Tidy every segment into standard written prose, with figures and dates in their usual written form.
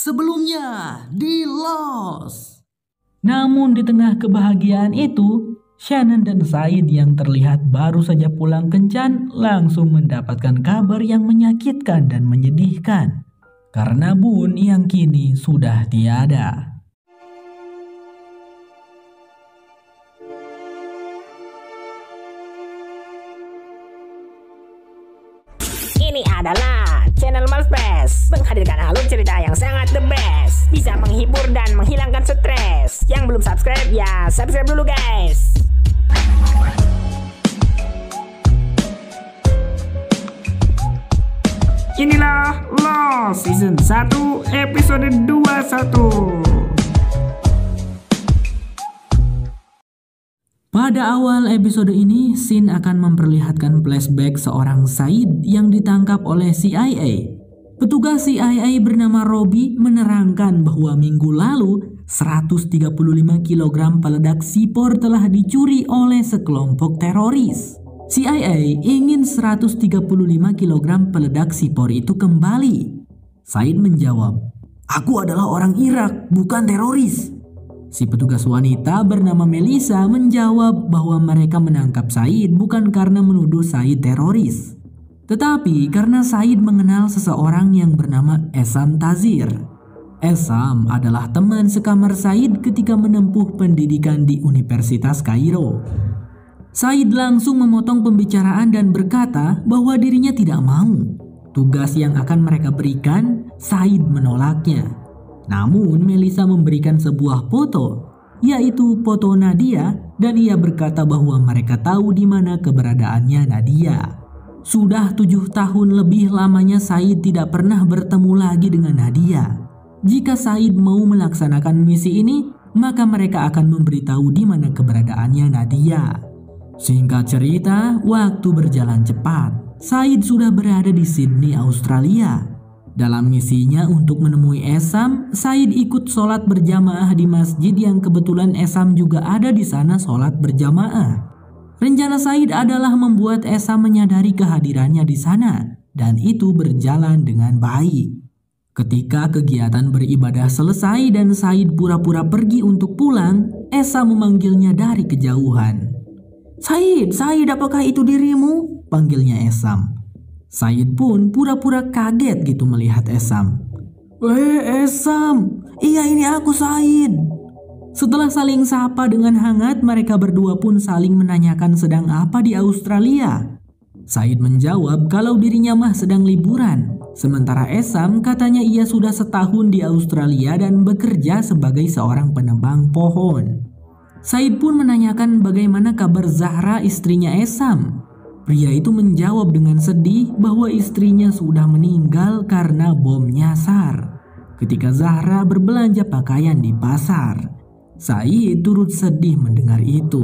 Sebelumnya di Lost. Namun di tengah kebahagiaan itu, Shannon dan Said yang terlihat baru saja pulang kencan langsung mendapatkan kabar yang menyakitkan dan menyedihkan. Karena Boone yang kini sudah tiada. Ini adalah channel Malfest, menghadirkan alur cerita yang sangat the best, bisa menghibur dan menghilangkan stres. Yang belum subscribe ya subscribe dulu guys. Inilah Lost Season 1 Episode 21. Pada awal episode ini, Sin akan memperlihatkan flashback seorang Said yang ditangkap oleh CIA. Petugas CIA bernama Robbie menerangkan bahwa minggu lalu 135 kg peledak C4 telah dicuri oleh sekelompok teroris. CIA ingin 135 kg peledak C4 itu kembali. Said menjawab, "Aku adalah orang Irak, bukan teroris." Si petugas wanita bernama Melissa menjawab bahwa mereka menangkap Said bukan karena menuduh Said teroris, tetapi karena Said mengenal seseorang yang bernama Essam Tazir. Essam adalah teman sekamar Said ketika menempuh pendidikan di Universitas Kairo. Said langsung memotong pembicaraan dan berkata bahwa dirinya tidak mau. Tugas yang akan mereka berikan, Said menolaknya. Namun Melissa memberikan sebuah foto, yaitu foto Nadia, dan ia berkata bahwa mereka tahu di mana keberadaannya Nadia. Sudah 7 tahun lebih lamanya Said tidak pernah bertemu lagi dengan Nadia. Jika Said mau melaksanakan misi ini, maka mereka akan memberitahu di mana keberadaannya Nadia. Singkat cerita, waktu berjalan cepat. Said sudah berada di Sydney, Australia. Dalam misinya untuk menemui Essam, Said ikut sholat berjamaah di masjid yang kebetulan Essam juga ada di sana sholat berjamaah. Rencana Said adalah membuat Essam menyadari kehadirannya di sana, dan itu berjalan dengan baik. Ketika kegiatan beribadah selesai dan Said pura-pura pergi untuk pulang, Essam memanggilnya dari kejauhan. Said, apakah itu dirimu?" panggilnya Essam. Said pun pura-pura kaget gitu melihat Essam. Essam, iya ini aku Said." Setelah saling sapa dengan hangat, mereka berdua pun saling menanyakan sedang apa di Australia. Said menjawab kalau dirinya mah sedang liburan. Sementara Essam katanya ia sudah setahun di Australia dan bekerja sebagai seorang penebang pohon. Said pun menanyakan bagaimana kabar Zahra, istrinya Essam. Pria itu menjawab dengan sedih bahwa istrinya sudah meninggal karena bom nyasar ketika Zahra berbelanja pakaian di pasar. Said turut sedih mendengar itu.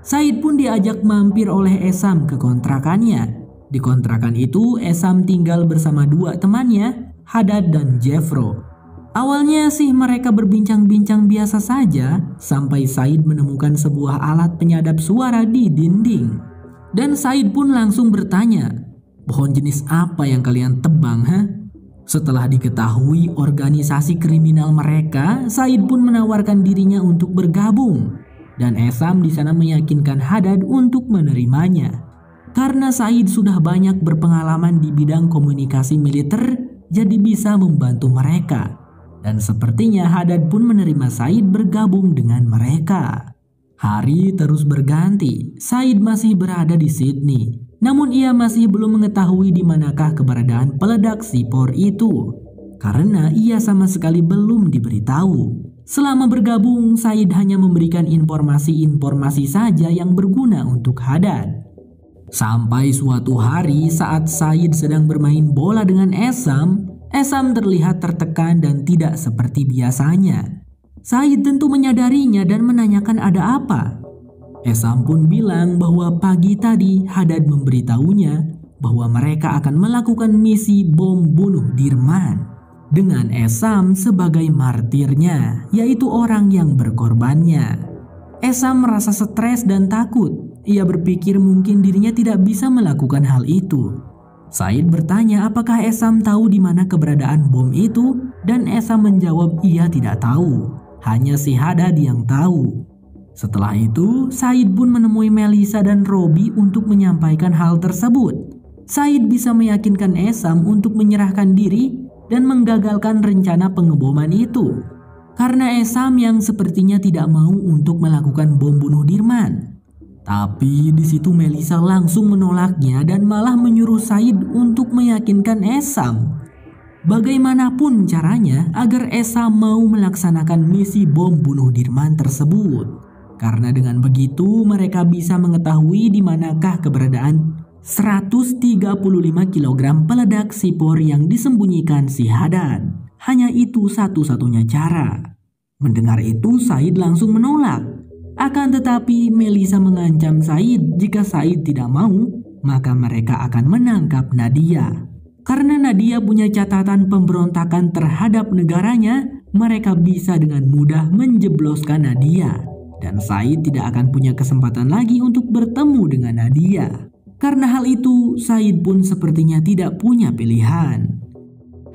Said pun diajak mampir oleh Essam ke kontrakannya. Di kontrakan itu, Essam tinggal bersama 2 temannya, Haddad dan Jeffro. Awalnya sih mereka berbincang-bincang biasa saja sampai Said menemukan sebuah alat penyadap suara di dinding. Dan Said pun langsung bertanya, "Pohon jenis apa yang kalian tebang, ha?" Setelah diketahui organisasi kriminal mereka, Said pun menawarkan dirinya untuk bergabung. Dan Essam di sana meyakinkan Haddad untuk menerimanya. Karena Said sudah banyak berpengalaman di bidang komunikasi militer, jadi bisa membantu mereka. Dan sepertinya Haddad pun menerima Said bergabung dengan mereka. Hari terus berganti. Said masih berada di Sydney. Namun ia masih belum mengetahui di manakah keberadaan peledak C4 itu. Karena ia sama sekali belum diberitahu. Selama bergabung, Said hanya memberikan informasi-informasi saja yang berguna untuk Haddad. Sampai suatu hari saat Said sedang bermain bola dengan Essam, Essam terlihat tertekan dan tidak seperti biasanya. Said tentu menyadarinya dan menanyakan ada apa. Essam pun bilang bahwa pagi tadi Haddad memberitahunya bahwa mereka akan melakukan misi bom bunuh Dirman dengan Essam sebagai martirnya, yaitu orang yang berkorbannya. Essam merasa stres dan takut. Ia berpikir mungkin dirinya tidak bisa melakukan hal itu. Said bertanya apakah Esam tahu di mana keberadaan bom itu, dan Esam menjawab ia tidak tahu, hanya si Haddad yang tahu. Setelah itu, Said pun menemui Melissa dan Robi untuk menyampaikan hal tersebut. Said bisa meyakinkan Esam untuk menyerahkan diri dan menggagalkan rencana pengeboman itu. Karena Esam yang sepertinya tidak mau untuk melakukan bom bunuh Dirman. Tapi di situ Melissa langsung menolaknya dan malah menyuruh Said untuk meyakinkan Esam. Bagaimanapun caranya agar Esam mau melaksanakan misi bom bunuh Dirman tersebut. Karena dengan begitu mereka bisa mengetahui di manakah keberadaan 135 kg peledak sipor yang disembunyikan si Haddad. Hanya itu satu-satunya cara. Mendengar itu Said langsung menolak. Akan tetapi Melissa mengancam Said jika Said tidak mau, maka mereka akan menangkap Nadia. Karena Nadia punya catatan pemberontakan terhadap negaranya, mereka bisa dengan mudah menjebloskan Nadia. Dan Said tidak akan punya kesempatan lagi untuk bertemu dengan Nadia. Karena hal itu, Said pun sepertinya tidak punya pilihan.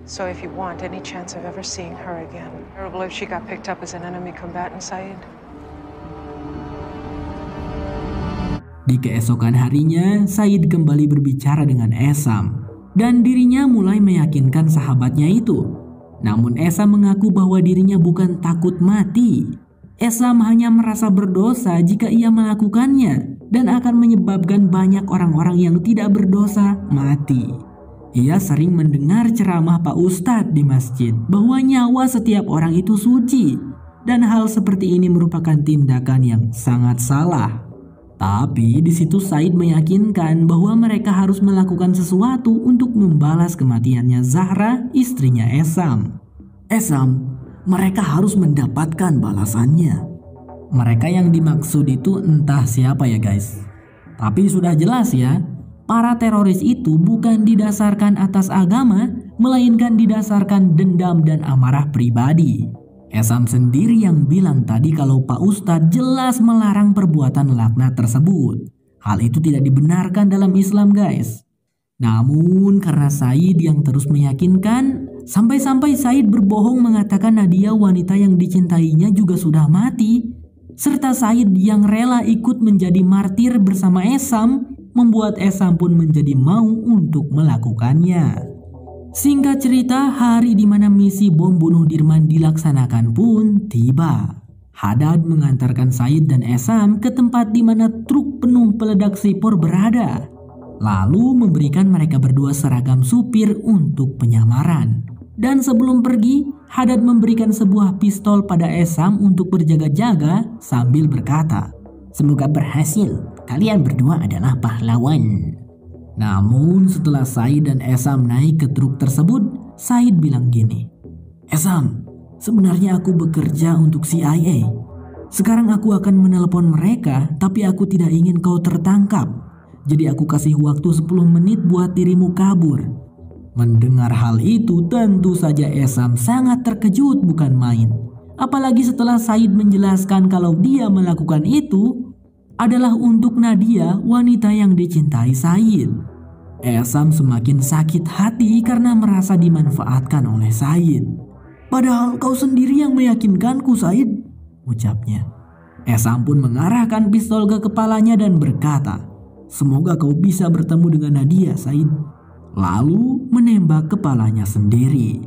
So if you want any chance of ever seeing her again, terrible if she got picked up as an enemy combatant, Said. Di keesokan harinya, Said kembali berbicara dengan Esam. Dan dirinya mulai meyakinkan sahabatnya itu. Namun Esam mengaku bahwa dirinya bukan takut mati. Esam hanya merasa berdosa jika ia melakukannya dan akan menyebabkan banyak orang-orang yang tidak berdosa mati. Ia sering mendengar ceramah Pak Ustadz di masjid bahwa nyawa setiap orang itu suci. Dan hal seperti ini merupakan tindakan yang sangat salah. Tapi di situ Said meyakinkan bahwa mereka harus melakukan sesuatu untuk membalas kematiannya Zahra, istrinya Esam. Esam, mereka harus mendapatkan balasannya. Mereka yang dimaksud itu entah siapa ya guys. Tapi sudah jelas ya, para teroris itu bukan didasarkan atas agama, melainkan didasarkan dendam dan amarah pribadi. Esam sendiri yang bilang tadi kalau Pak Ustadz jelas melarang perbuatan laknat tersebut. Hal itu tidak dibenarkan dalam Islam guys. Namun karena Said yang terus meyakinkan, sampai-sampai Said berbohong mengatakan Nadia wanita yang dicintainya juga sudah mati. Serta Said yang rela ikut menjadi martir bersama Esam, membuat Esam pun menjadi mau untuk melakukannya. Singkat cerita, hari di mana misi bom bunuh Dirman dilaksanakan pun tiba. Haddad mengantarkan Said dan Esam ke tempat di mana truk penuh peledak sipor berada. Lalu memberikan mereka berdua seragam supir untuk penyamaran. Dan sebelum pergi, Haddad memberikan sebuah pistol pada Esam untuk berjaga-jaga sambil berkata, "Semoga berhasil, kalian berdua adalah pahlawan." Namun setelah Said dan Esam naik ke truk tersebut, Said bilang gini, "Esam, sebenarnya aku bekerja untuk CIA. Sekarang aku akan menelepon mereka, tapi aku tidak ingin kau tertangkap. Jadi aku kasih waktu 10 menit buat dirimu kabur." Mendengar hal itu, tentu saja Esam sangat terkejut bukan main. Apalagi setelah Said menjelaskan kalau dia melakukan itu adalah untuk Nadia, wanita yang dicintai Said. Esam semakin sakit hati karena merasa dimanfaatkan oleh Said. "Padahal kau sendiri yang meyakinkanku, Said," ucapnya. Esam pun mengarahkan pistol ke kepalanya dan berkata, "Semoga kau bisa bertemu dengan Nadia, Said." Lalu menembak kepalanya sendiri.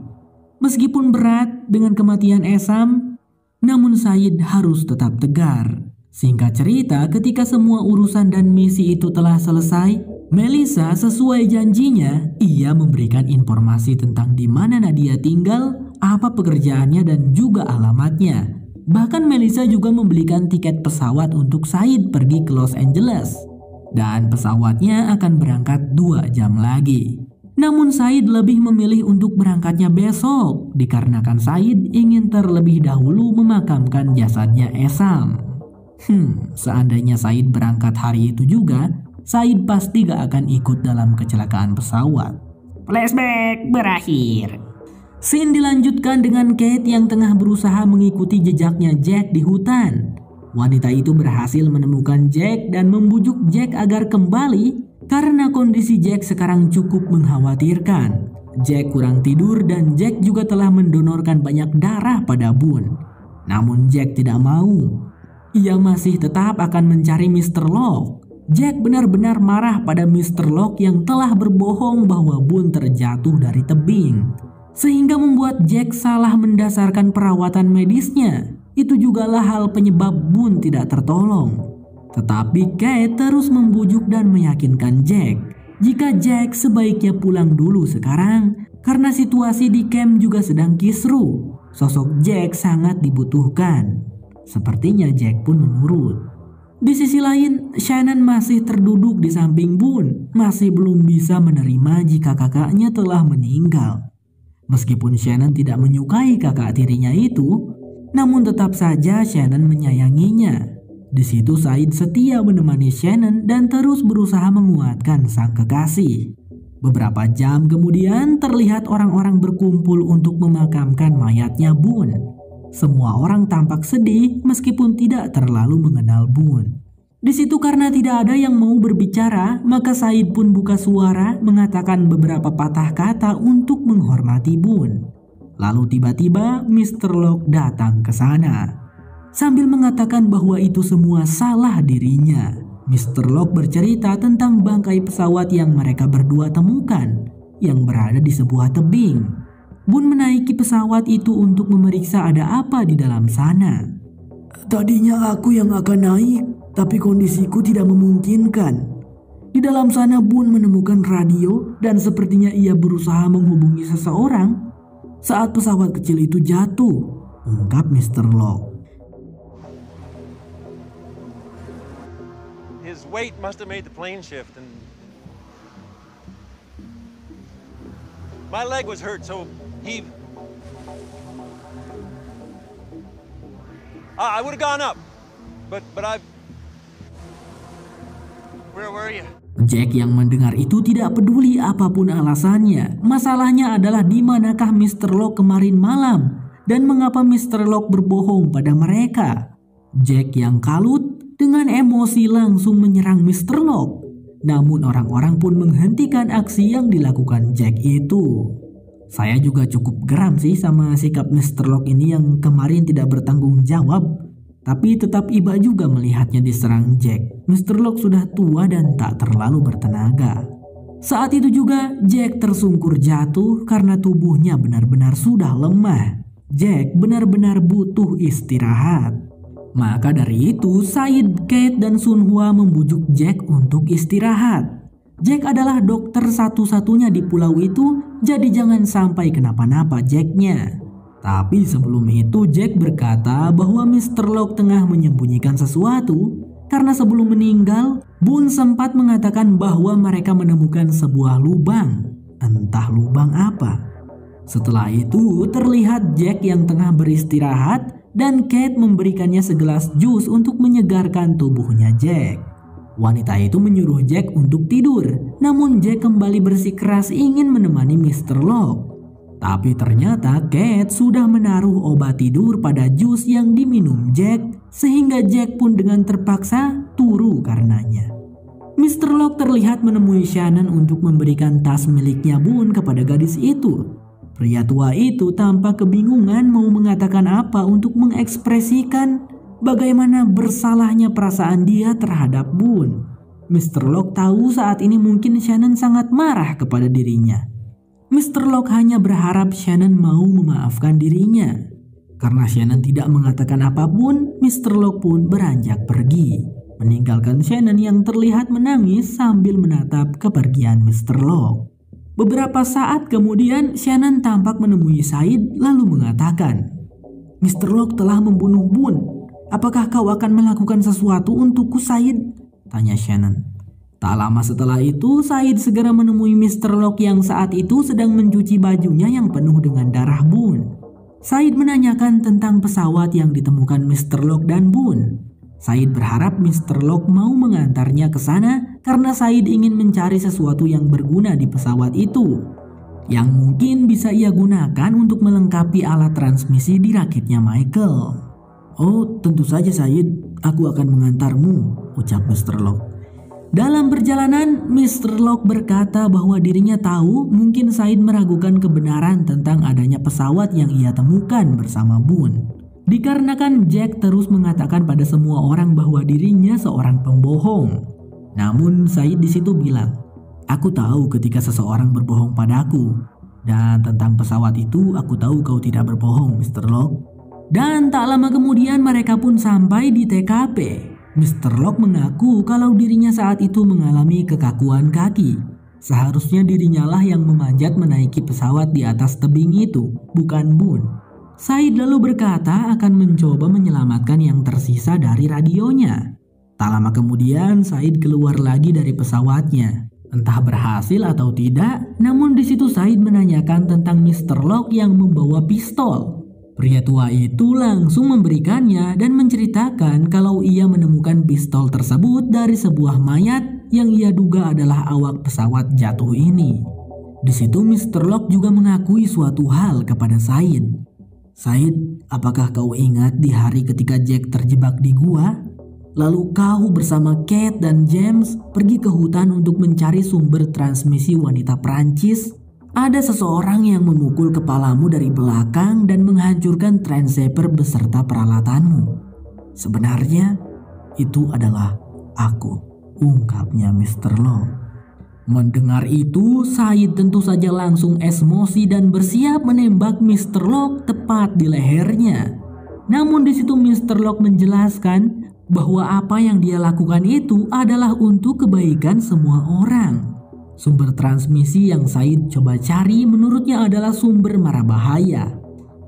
Meskipun berat dengan kematian Esam, namun Said harus tetap tegar. Singkat cerita, ketika semua urusan dan misi itu telah selesai, Melissa sesuai janjinya, ia memberikan informasi tentang di mana Nadia tinggal, apa pekerjaannya dan juga alamatnya. Bahkan Melissa juga membelikan tiket pesawat untuk Said pergi ke Los Angeles. Dan pesawatnya akan berangkat 2 jam lagi. Namun Said lebih memilih untuk berangkatnya besok, dikarenakan Said ingin terlebih dahulu memakamkan jasadnya Esam. Seandainya Said berangkat hari itu juga, Said pasti gak akan ikut dalam kecelakaan pesawat. Flashback berakhir. Scene dilanjutkan dengan Kate yang tengah berusaha mengikuti jejaknya Jack di hutan. Wanita itu berhasil menemukan Jack dan membujuk Jack agar kembali Karena kondisi Jack sekarang cukup mengkhawatirkan. Jack kurang tidur dan Jack juga telah mendonorkan banyak darah pada Boone. Namun Jack tidak mau. Ia masih tetap akan mencari Mr. Locke. Jack benar-benar marah pada Mr. Locke yang telah berbohong bahwa Boone terjatuh dari tebing, sehingga membuat Jack salah mendasarkan perawatan medisnya. Itu jugalah hal penyebab Boone tidak tertolong. Tetapi Kate terus membujuk dan meyakinkan Jack jika Jack sebaiknya pulang dulu sekarang karena situasi di camp juga sedang kisruh. Sosok Jack sangat dibutuhkan. Sepertinya Jack pun menurut. Di sisi lain, Shannon masih terduduk di samping Boone, masih belum bisa menerima jika kakaknya telah meninggal. Meskipun Shannon tidak menyukai kakak tirinya itu, namun tetap saja Shannon menyayanginya. Di situ Said setia menemani Shannon dan terus berusaha menguatkan sang kekasih. Beberapa jam kemudian terlihat orang-orang berkumpul untuk memakamkan mayatnya Boone. Semua orang tampak sedih meskipun tidak terlalu mengenal Boone. Di situ karena tidak ada yang mau berbicara, maka Said pun buka suara mengatakan beberapa patah kata untuk menghormati Boone. Lalu tiba-tiba Mr. Locke datang ke sana. Sambil mengatakan bahwa itu semua salah dirinya, Mr. Locke bercerita tentang bangkai pesawat yang mereka berdua temukan yang berada di sebuah tebing. Boone menaiki pesawat itu untuk memeriksa ada apa di dalam sana. Tadinya aku yang akan naik, tapi kondisiku tidak memungkinkan. Di dalam sana Boone menemukan radio dan sepertinya ia berusaha menghubungi seseorang saat pesawat kecil itu jatuh, ungkap Mr. Locke. His weight must have made the plane shift, and my leg was hurt, so I would have gone up, but where were you? Jack yang mendengar itu tidak peduli apapun alasannya. Masalahnya adalah di manakah Mr. Locke kemarin malam dan mengapa Mr. Locke berbohong pada mereka. Jack yang kalut dengan emosi langsung menyerang Mr. Locke. Namun orang-orang pun menghentikan aksi yang dilakukan Jack itu. Saya juga cukup geram sih sama sikap Mr. Locke ini yang kemarin tidak bertanggung jawab. Tapi tetap iba juga melihatnya diserang Jack. Mr. Locke sudah tua dan tak terlalu bertenaga. Saat itu juga Jack tersungkur jatuh karena tubuhnya benar-benar sudah lemah. Jack benar-benar butuh istirahat. Maka dari itu, Said, Kate, dan Sunhwa membujuk Jack untuk istirahat. Jack adalah dokter satu-satunya di pulau itu, jadi jangan sampai kenapa-napa Jacknya. Tapi sebelum itu Jack berkata bahwa Mr. Locke tengah menyembunyikan sesuatu karena sebelum meninggal, Boone sempat mengatakan bahwa mereka menemukan sebuah lubang. Entah lubang apa. Setelah itu terlihat Jack yang tengah beristirahat dan Kate memberikannya segelas jus untuk menyegarkan tubuhnya Jack. Wanita itu menyuruh Jack untuk tidur, namun Jack kembali bersikeras ingin menemani Mr. Locke. Tapi ternyata Kate sudah menaruh obat tidur pada jus yang diminum Jack, sehingga Jack pun dengan terpaksa turu karenanya. Mr. Locke terlihat menemui Shannon untuk memberikan tas miliknya Boone kepada gadis itu. Pria tua itu tampak kebingungan mau mengatakan apa untuk mengekspresikan bagaimana bersalahnya perasaan dia terhadap Boone. Mr. Locke tahu saat ini mungkin Shannon sangat marah kepada dirinya. Mr. Locke hanya berharap Shannon mau memaafkan dirinya. Karena Shannon tidak mengatakan apapun, Mr. Locke pun beranjak pergi, meninggalkan Shannon yang terlihat menangis sambil menatap kepergian Mr. Locke. Beberapa saat kemudian Shannon tampak menemui Said lalu mengatakan, "Mr. Locke telah membunuh Boone. Apakah kau akan melakukan sesuatu untukku, Said?" tanya Shannon. Tak lama setelah itu Said segera menemui Mr. Locke yang saat itu sedang mencuci bajunya yang penuh dengan darah Boone. Said menanyakan tentang pesawat yang ditemukan Mr. Locke dan Boone. Said berharap Mr. Locke mau mengantarnya ke sana karena Said ingin mencari sesuatu yang berguna di pesawat itu, yang mungkin bisa ia gunakan untuk melengkapi alat transmisi di rakitnya Michael. "Oh, tentu saja Said, aku akan mengantarmu," ucap Mr. Locke. Dalam perjalanan, Mr. Locke berkata bahwa dirinya tahu mungkin Said meragukan kebenaran tentang adanya pesawat yang ia temukan bersama Boone. Dikarenakan Jack terus mengatakan pada semua orang bahwa dirinya seorang pembohong. Namun Said di situ bilang, "Aku tahu ketika seseorang berbohong padaku. Dan tentang pesawat itu aku tahu kau tidak berbohong, Mr. Locke." Dan tak lama kemudian mereka pun sampai di TKP. Mr. Locke mengaku kalau dirinya saat itu mengalami kekakuan kaki. Seharusnya dirinya lah yang memanjat menaiki pesawat di atas tebing itu, bukan Boone. Said lalu berkata akan mencoba menyelamatkan yang tersisa dari radionya. Tak lama kemudian Said keluar lagi dari pesawatnya. Entah berhasil atau tidak, namun di situ Said menanyakan tentang Mr. Locke yang membawa pistol. Pria tua itu langsung memberikannya dan menceritakan kalau ia menemukan pistol tersebut dari sebuah mayat yang ia duga adalah awak pesawat jatuh ini. Di situ Mr. Locke juga mengakui suatu hal kepada Said. "Said, apakah kau ingat di hari ketika Jack terjebak di gua? Lalu kau bersama Kate dan James pergi ke hutan untuk mencari sumber transmisi wanita Prancis? Ada seseorang yang memukul kepalamu dari belakang dan menghancurkan transceiver beserta peralatanmu. Sebenarnya itu adalah aku," ungkapnya Mr. Locke. Mendengar itu, Said tentu saja langsung emosi dan bersiap menembak Mr. Locke tepat di lehernya. Namun di situ Mr. Locke menjelaskan bahwa apa yang dia lakukan itu adalah untuk kebaikan semua orang. Sumber transmisi yang Said coba cari menurutnya adalah sumber mara bahaya.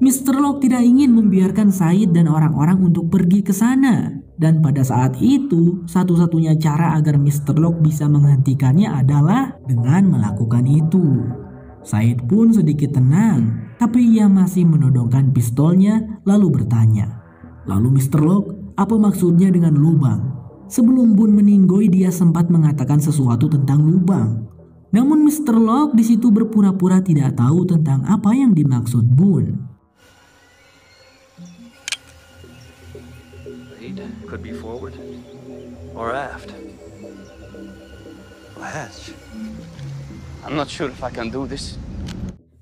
Mr. Locke tidak ingin membiarkan Said dan orang-orang untuk pergi ke sana. Dan pada saat itu, satu-satunya cara agar Mr. Locke bisa menghentikannya adalah dengan melakukan itu. Said pun sedikit tenang, tapi ia masih menodongkan pistolnya lalu bertanya, "Lalu Mr. Locke, apa maksudnya dengan lubang?" Sebelum Boone meninggoy, dia sempat mengatakan sesuatu tentang lubang. Namun Mr. Locke di situ berpura-pura tidak tahu tentang apa yang dimaksud Boone. Could be forward or aft. Hatch. I'm not sure if I can do this.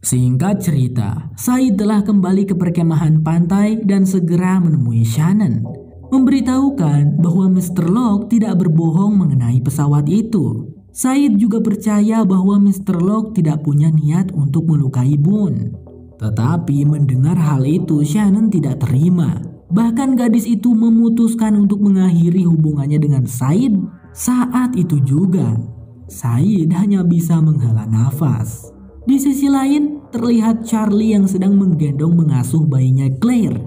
Singkat cerita, Said telah kembali ke perkemahan pantai dan segera menemui Shannon, memberitahukan bahwa Mr. Locke tidak berbohong mengenai pesawat itu. Said juga percaya bahwa Mr. Locke tidak punya niat untuk melukai Boone. Tetapi mendengar hal itu, Shannon tidak terima. Bahkan gadis itu memutuskan untuk mengakhiri hubungannya dengan Said. Saat itu juga, Said hanya bisa menghela nafas. Di sisi lain, terlihat Charlie yang sedang menggendong mengasuh bayinya Claire.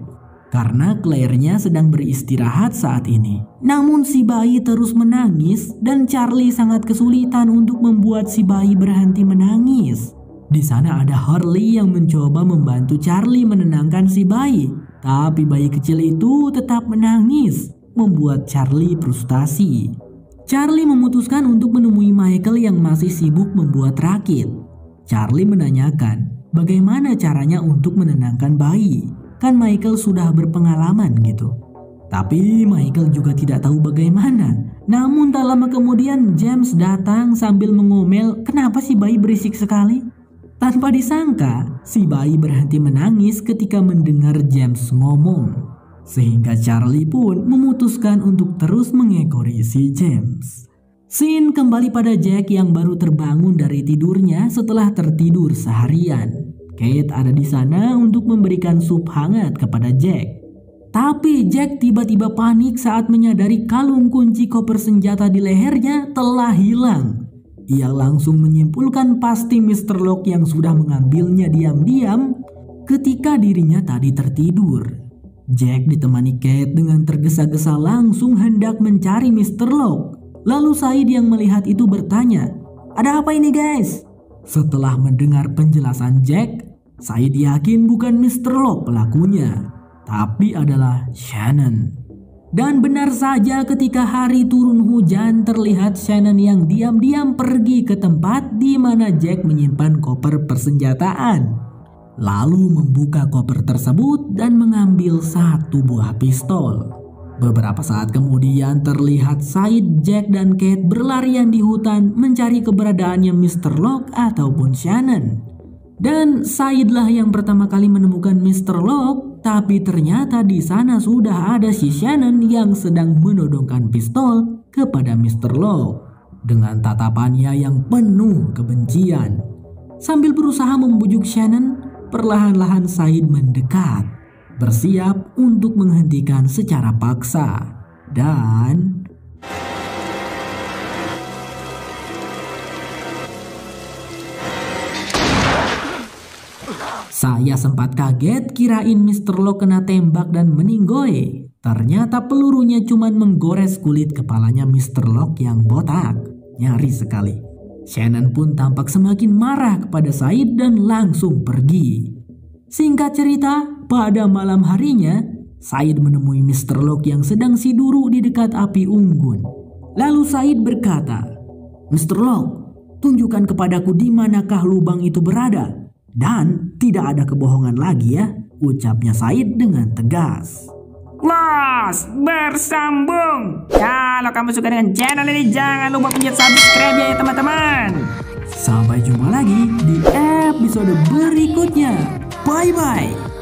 Karena Claire-nya sedang beristirahat saat ini. Namun si bayi terus menangis dan Charlie sangat kesulitan untuk membuat si bayi berhenti menangis. Di sana ada Harley yang mencoba membantu Charlie menenangkan si bayi. Tapi bayi kecil itu tetap menangis, membuat Charlie frustasi. Charlie memutuskan untuk menemui Michael yang masih sibuk membuat rakit. Charlie menanyakan bagaimana caranya untuk menenangkan bayi. Kan Michael sudah berpengalaman gitu. Tapi Michael juga tidak tahu bagaimana. Namun tak lama kemudian James datang sambil mengomel, "Kenapa si bayi berisik sekali?" Tanpa disangka, si bayi berhenti menangis ketika mendengar James ngomong. Sehingga Charlie pun memutuskan untuk terus mengekori si James. Scene kembali pada Jack yang baru terbangun dari tidurnya setelah tertidur seharian. Kate ada di sana untuk memberikan sup hangat kepada Jack. Tapi Jack tiba-tiba panik saat menyadari kalung kunci koper senjata di lehernya telah hilang. Ia langsung menyimpulkan pasti Mr. Locke yang sudah mengambilnya diam-diam ketika dirinya tadi tertidur. Jack ditemani Kate dengan tergesa-gesa langsung hendak mencari Mr. Locke. Lalu Said yang melihat itu bertanya, "Ada apa ini guys?" Setelah mendengar penjelasan Jack, Said yakin bukan Mr. Locke pelakunya, tapi adalah Shannon. Dan benar saja ketika hari turun hujan terlihat Shannon yang diam-diam pergi ke tempat di mana Jack menyimpan koper persenjataan. Lalu membuka koper tersebut dan mengambil satu buah pistol. Beberapa saat kemudian terlihat Said, Jack, dan Kate berlarian di hutan mencari keberadaannya Mr. Locke ataupun Shannon. Dan Said lah yang pertama kali menemukan Mr. Locke, tapi ternyata di sana sudah ada si Shannon yang sedang menodongkan pistol kepada Mr. Locke dengan tatapannya yang penuh kebencian. Sambil berusaha membujuk Shannon, perlahan-lahan Said mendekat, bersiap untuk menghentikan secara paksa. Dan saya sempat kaget kirain Mr. Locke kena tembak dan meninggoy. Ternyata pelurunya cuma menggores kulit kepalanya Mr. Locke yang botak. Nyari sekali. Shannon pun tampak semakin marah kepada Said dan langsung pergi. Singkat cerita, pada malam harinya, Said menemui Mr. Locke yang sedang siduru di dekat api unggun. Lalu Said berkata, "Mr. Locke, tunjukkan kepadaku di manakah lubang itu berada. Dan tidak ada kebohongan lagi ya," ucapnya Said dengan tegas. Los bersambung. Kalau kamu suka dengan channel ini, jangan lupa pencet subscribe ya teman-teman. Sampai jumpa lagi di episode berikutnya. Bye-bye.